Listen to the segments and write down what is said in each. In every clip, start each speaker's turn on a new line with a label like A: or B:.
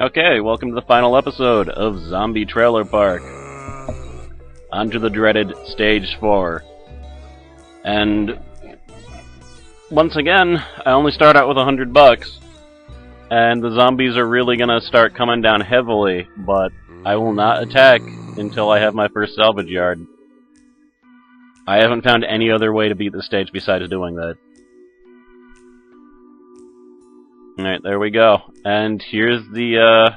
A: Okay, welcome to the final episode of Zombie Trailer Park. On to the dreaded Stage 4. And once again, I only start out with $100, and the zombies are really gonna start coming down heavily, but I will not attack until I have my first salvage yard. I haven't found any other way to beat the stage besides doing that. Alright, there we go. And here's the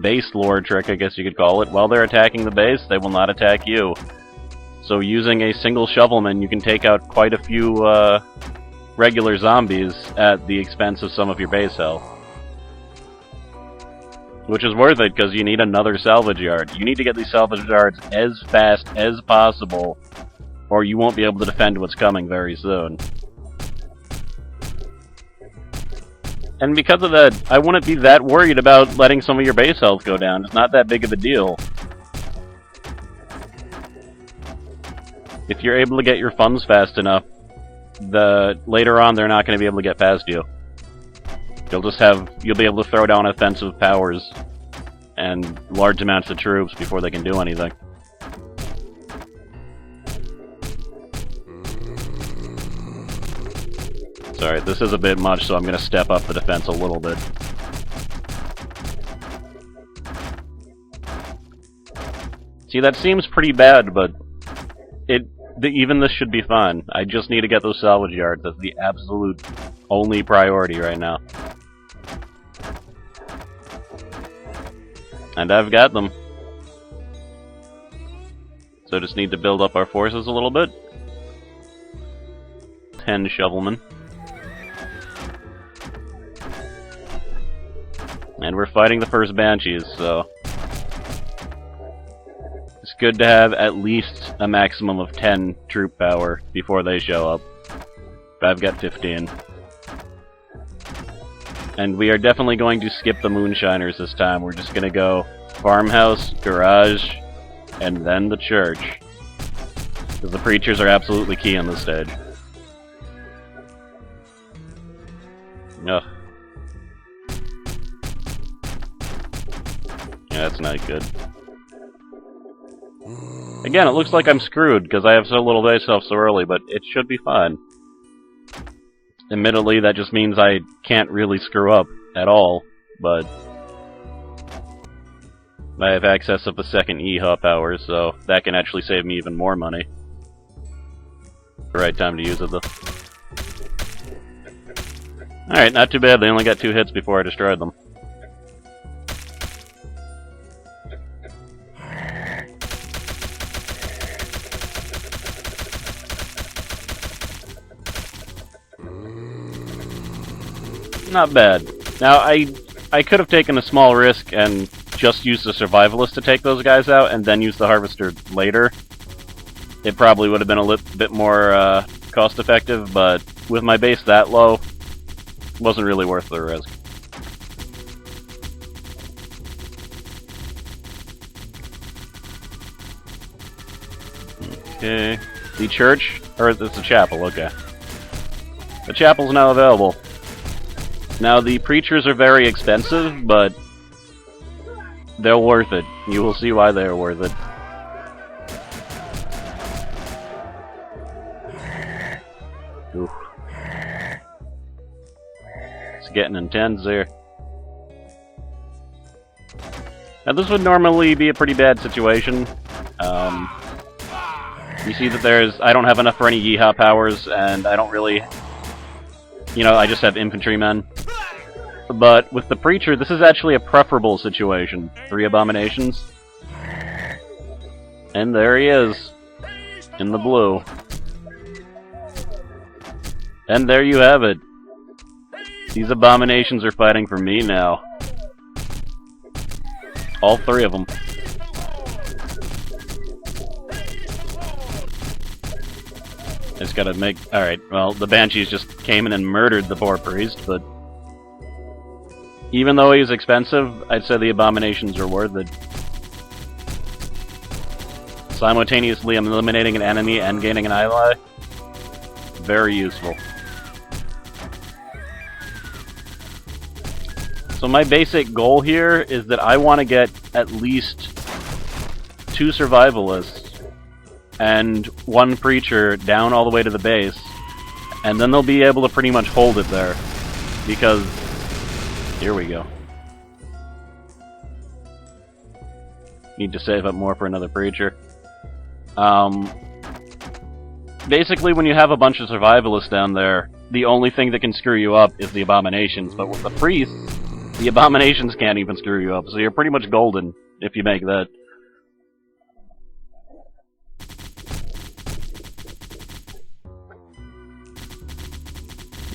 A: base lore trick, I guess you could call it. While they're attacking the base, they will not attack you. So using a single shovelman, you can take out quite a few regular zombies at the expense of some of your base health. Which is worth it, because you need another salvage yard. You need to get these salvage yards as fast as possible, or you won't be able to defend what's coming very soon. And because of that, I wouldn't be that worried about letting some of your base health go down. It's not that big of a deal. If you're able to get your funds fast enough, later on they're not going to be able to get past you. You'll be able to throw down offensive powers and large amounts of troops before they can do anything. Sorry, this is a bit much, so I'm going to step up the defense a little bit. See, that seems pretty bad, but even this should be fine. I just need to get those salvage yards. That's the absolute only priority right now. And I've got them. So just need to build up our forces a little bit. 10 shovelmen. And we're fighting the first banshees, so it's good to have at least a maximum of 10 troop power before they show up. But I've got 15. And we are definitely going to skip the moonshiners this time. We're just gonna go farmhouse, garage, and then the church. Because the preachers are absolutely key on this stage. Ugh. Yeah, that's not good. Again, it looks like I'm screwed because I have so little base health so early, but it should be fine. Admittedly, that just means I can't really screw up at all, but I have access of the second EHA power, so that can actually save me even more money. The right time to use it, though. Alright, not too bad. They only got 2 hits before I destroyed them. Not bad. Now, I could have taken a small risk and just used the survivalist to take those guys out, and then use the harvester later. It probably would have been a little bit more cost-effective, but with my base that low, wasn't really worth the risk. Okay. The church, or it's the chapel, okay. The chapel's now available. Now, the preachers are very expensive, but they're worth it. You will see why they're worth it. Oof. It's getting intense there. Now, this would normally be a pretty bad situation. You see that I don't have enough for any yeehaw powers, and I don't really... I just have infantrymen. But with the preacher, this is actually a preferable situation. 3 abominations. And there he is. In the blue. And there you have it. These abominations are fighting for me now. All 3 of them. I just gotta make... Alright, well, the banshees just came in and murdered the poor priest, but... Even though he's expensive, I'd say the abominations are worth it. Simultaneously eliminating an enemy and gaining an ally. Very useful. So my basic goal here is that I want to get at least 2 survivalists and 1 preacher down all the way to the base, and then they'll be able to pretty much hold it there. Because, here we go. Need to save up more for another preacher. Basically, when you have a bunch of survivalists down there, the only thing that can screw you up is the abominations, but with the priests, the abominations can't even screw you up, so you're pretty much golden if you make that.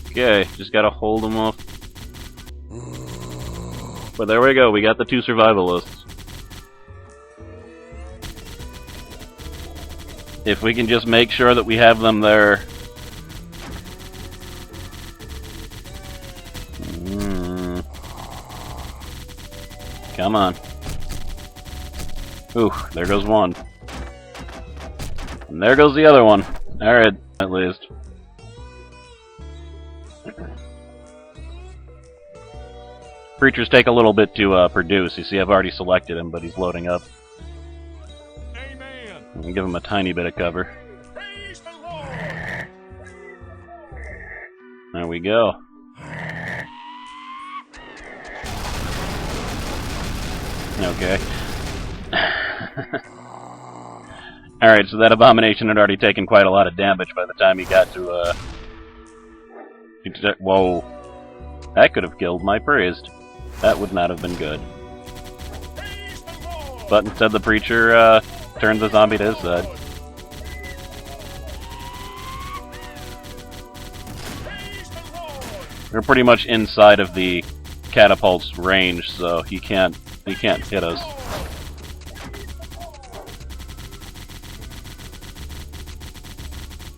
A: Okay, just gotta hold them off. But there we go, we got the 2 survivalists. If we can just make sure that we have them there. Come on. Ooh, there goes one. And there goes the other one. Alright, at least. Preachers take a little bit to produce. You see, I've already selected him, but he's loading up. I'll give him a tiny bit of cover. There we go. Okay. Alright, so that abomination had already taken quite a lot of damage by the time he got to, whoa. That could have killed my priest. That would not have been good. But instead the preacher, turned the zombie to his side. We're pretty much inside of the catapult's range, so he can't hit us.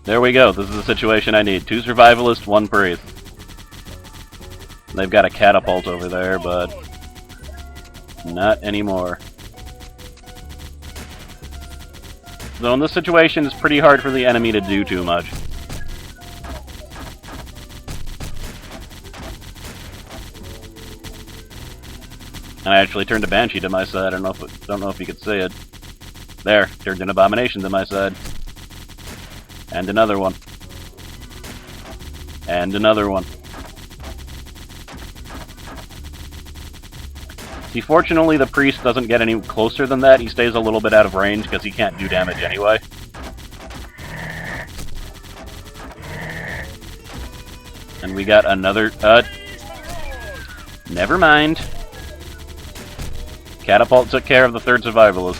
A: There we go. This is the situation I need. 2 survivalists, 1 priest. They've got a catapult over there, but not anymore. So in this situation, it's pretty hard for the enemy to do too much. And I actually turned a Banshee to my side. I don't know if you could see it. There, turned an Abomination to my side. And another one. And another one. See, fortunately, the priest doesn't get any closer than that. He stays a little bit out of range because he can't do damage anyway. And we got another... never mind. Catapult took care of the 3rd survivalist.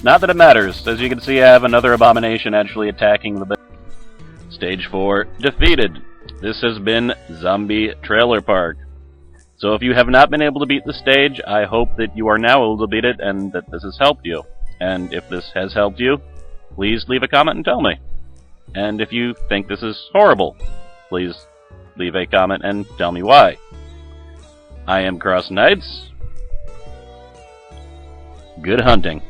A: Not that it matters. As you can see, I have another Abomination actually attacking the... Stage 4 defeated. This has been Zombie Trailer Park. So if you have not been able to beat the stage, I hope that you are now able to beat it and that this has helped you. And if this has helped you, please leave a comment and tell me. And if you think this is horrible, please leave a comment and tell me why. I am CrossKnights. Good hunting.